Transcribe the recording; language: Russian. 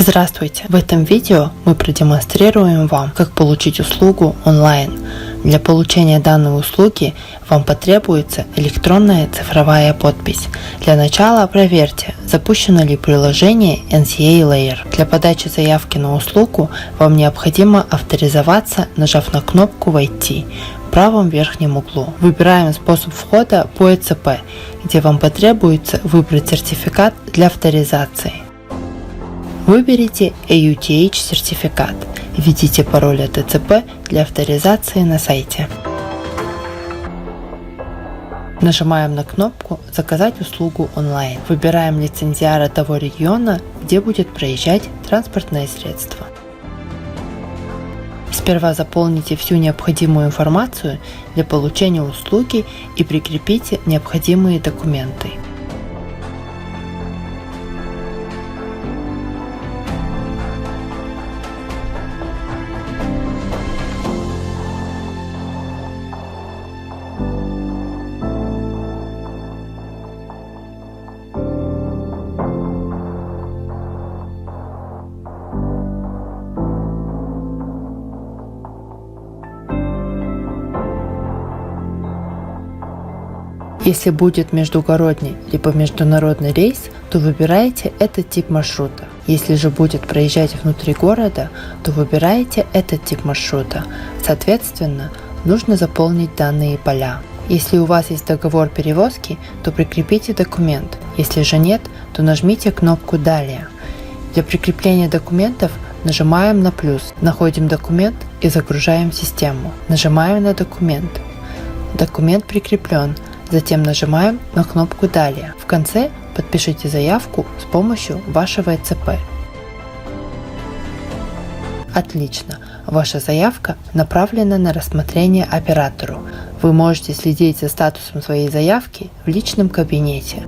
Здравствуйте! В этом видео мы продемонстрируем вам, как получить услугу онлайн. Для получения данной услуги вам потребуется электронная цифровая подпись. Для начала проверьте, запущено ли приложение NCA Layer. Для подачи заявки на услугу вам необходимо авторизоваться, нажав на кнопку «Войти» в правом верхнем углу. Выбираем способ входа по ЭЦП, где вам потребуется выбрать сертификат для авторизации. Выберите AUTH сертификат. Введите пароль от ЭЦП для авторизации на сайте. Нажимаем на кнопку «Заказать услугу онлайн». Выбираем лицензиара того региона, где будет проезжать транспортное средство. Сперва заполните всю необходимую информацию для получения услуги и прикрепите необходимые документы. Если будет междугородний либо международный рейс, то выбираете этот тип маршрута. Если же будет проезжать внутри города, то выбираете этот тип маршрута. Соответственно, нужно заполнить данные поля. Если у вас есть договор перевозки, то прикрепите документ. Если же нет, то нажмите кнопку «Далее». Для прикрепления документов нажимаем на плюс, находим документ и загружаем в систему. Нажимаем на документ. Документ прикреплен. Затем нажимаем на кнопку «Далее». В конце подпишите заявку с помощью вашего ЭЦП. Отлично! Ваша заявка направлена на рассмотрение оператору. Вы можете следить за статусом своей заявки в личном кабинете.